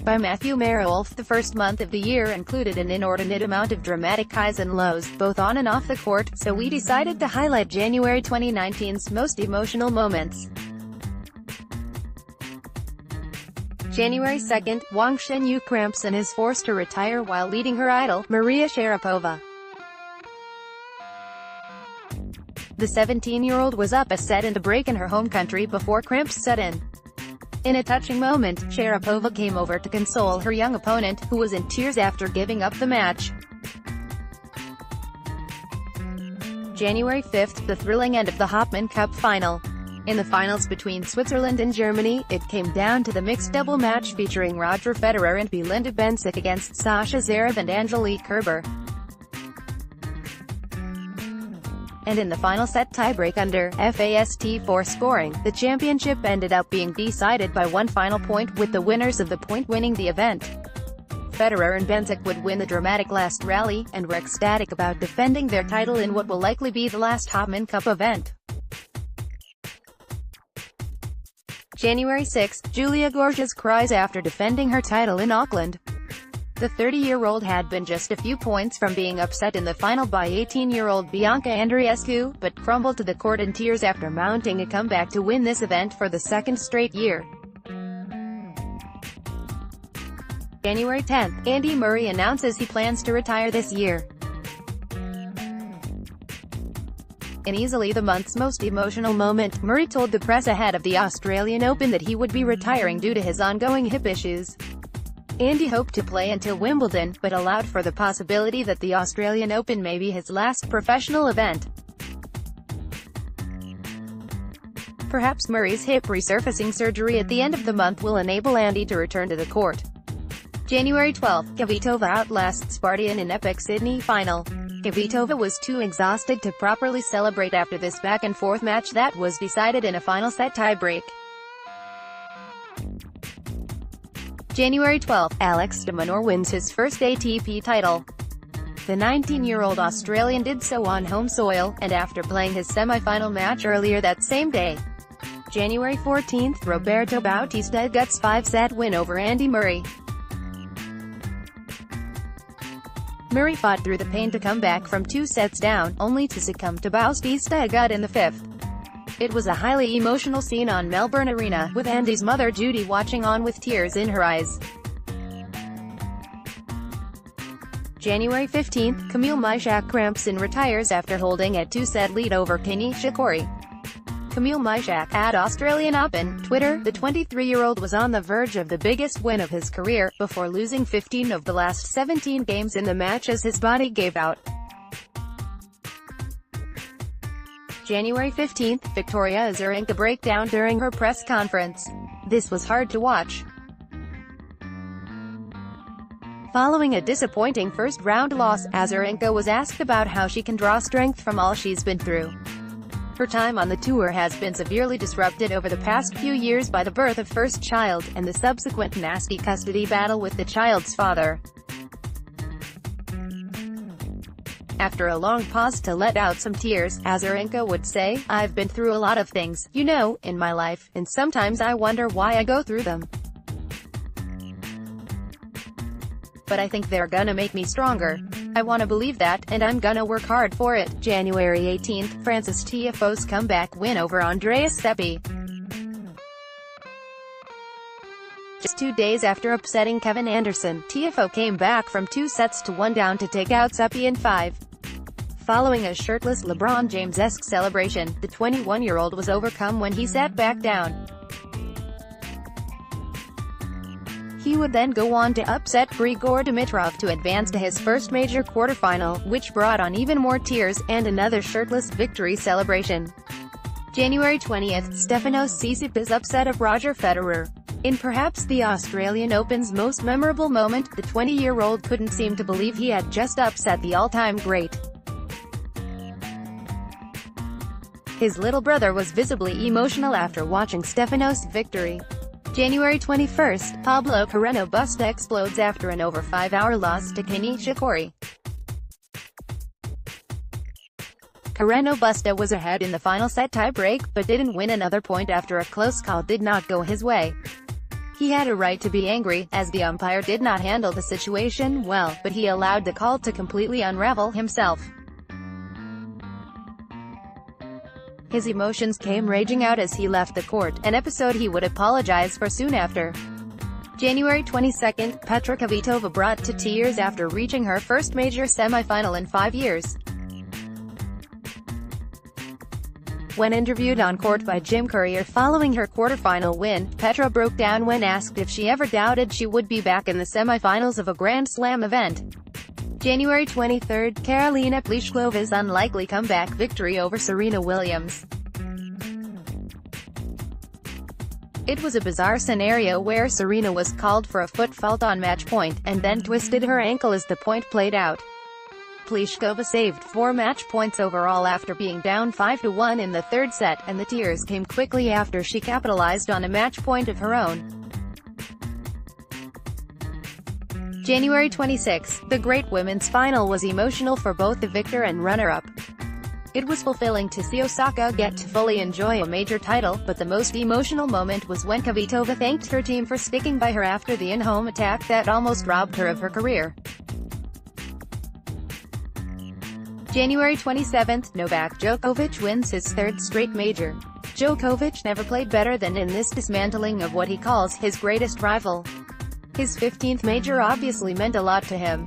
by Matthew Marolf, the first month of the year included an inordinate amount of dramatic highs and lows, both on and off the court, so we decided to highlight January 2019's most emotional moments. January 2nd, Wang Xinyu cramps and is forced to retire while leading her idol, Maria Sharapova. The 17-year-old was up a set and a break in her home country before cramps set in. In a touching moment, Sharapova came over to console her young opponent, who was in tears after giving up the match. January 5th, the thrilling end of the Hopman Cup final. In the finals between Switzerland and Germany, it came down to the mixed double match featuring Roger Federer and Belinda Bencic against Sasha Zverev and Angelique Kerber. And in the final set tiebreak under FAST4 scoring, the championship ended up being decided by one final point, with the winners of the point winning the event. Federer and Bencic would win the dramatic last rally, and were ecstatic about defending their title in what will likely be the last Hopman Cup event. January 6, Julia Gorges cries after defending her title in Auckland. The 30-year-old had been just a few points from being upset in the final by 18-year-old Bianca Andreescu, but crumbled to the court in tears after mounting a comeback to win this event for the second straight year. January 10, Andy Murray announces he plans to retire this year. In easily the month's most emotional moment, Murray told the press ahead of the Australian Open that he would be retiring due to his ongoing hip issues. Andy hoped to play until Wimbledon, but allowed for the possibility that the Australian Open may be his last professional event. Perhaps Murray's hip resurfacing surgery at the end of the month will enable Andy to return to the court. January 12, Kvitova outlasts Barty in an epic Sydney final. Kvitova was too exhausted to properly celebrate after this back-and-forth match that was decided in a final set tiebreak. January 12, Alex de Minaur wins his first ATP title. The 19-year-old Australian did so on home soil, and after playing his semi-final match earlier that same day. January 14, Roberto Bautista gets 5-set win over Andy Murray. Murray fought through the pain to come back from 2 sets down, only to succumb to Bautista gut in the 5th. It was a highly emotional scene on Melbourne Arena, with Andy's mother Judy watching on with tears in her eyes. January 15, Camille Maishak cramps and retires after holding a 2-set lead over Kenny Shikori. Camille Maishak, at Australian Open, Twitter, the 23-year-old was on the verge of the biggest win of his career, before losing 15 of the last 17 games in the match as his body gave out. January 15, Victoria Azarenka breakdown during her press conference. This was hard to watch. Following a disappointing first-round loss, Azarenka was asked about how she can draw strength from all she's been through. Her time on the tour has been severely disrupted over the past few years by the birth of first child, and the subsequent nasty custody battle with the child's father. After a long pause to let out some tears, Azarenka would say, "I've been through a lot of things, you know, in my life, and sometimes I wonder why I go through them. But I think they're gonna make me stronger. I wanna believe that, and I'm gonna work hard for it." January 18, Frances Tiafoe's comeback win over Andreas Seppi. Just 2 days after upsetting Kevin Anderson, Tiafoe came back from 2 sets to 1 down to take out Seppi in 5. Following a shirtless LeBron James-esque celebration, the 21-year-old was overcome when he sat back down. He would then go on to upset Grigor Dimitrov to advance to his first major quarterfinal, which brought on even more tears, and another shirtless victory celebration. January 20th, Stefanos Tsitsipas upset of Roger Federer. In perhaps the Australian Open's most memorable moment, the 20-year-old couldn't seem to believe he had just upset the all-time great. His little brother was visibly emotional after watching Stefanos' victory. January 21st, Pablo Carreño Busta explodes after an over 5-hour loss to Kenny Shikori. Carreño Busta was ahead in the final set tiebreak, but didn't win another point after a close call did not go his way. He had a right to be angry, as the umpire did not handle the situation well, but he allowed the call to completely unravel himself. His emotions came raging out as he left the court, an episode he would apologize for soon after. January 22, Petra Kvitova brought to tears after reaching her first major semifinal in 5 years. When interviewed on court by Jim Courier following her quarterfinal win, Petra broke down when asked if she ever doubted she would be back in the semifinals of a Grand Slam event. January 23, Karolina Pliskova's unlikely comeback victory over Serena Williams. It was a bizarre scenario where Serena was called for a foot fault on match point, and then twisted her ankle as the point played out. Pliskova saved 4 match points overall after being down 5-1 in the third set, and the tears came quickly after she capitalized on a match point of her own. January 26, the great women's final was emotional for both the victor and runner-up. It was fulfilling to see Osaka get to fully enjoy a major title, but the most emotional moment was when Kvitova thanked her team for sticking by her after the in-home attack that almost robbed her of her career. January 27, Novak Djokovic wins his 3rd straight major. Djokovic never played better than in this dismantling of what he calls his greatest rival. His 15th major obviously meant a lot to him.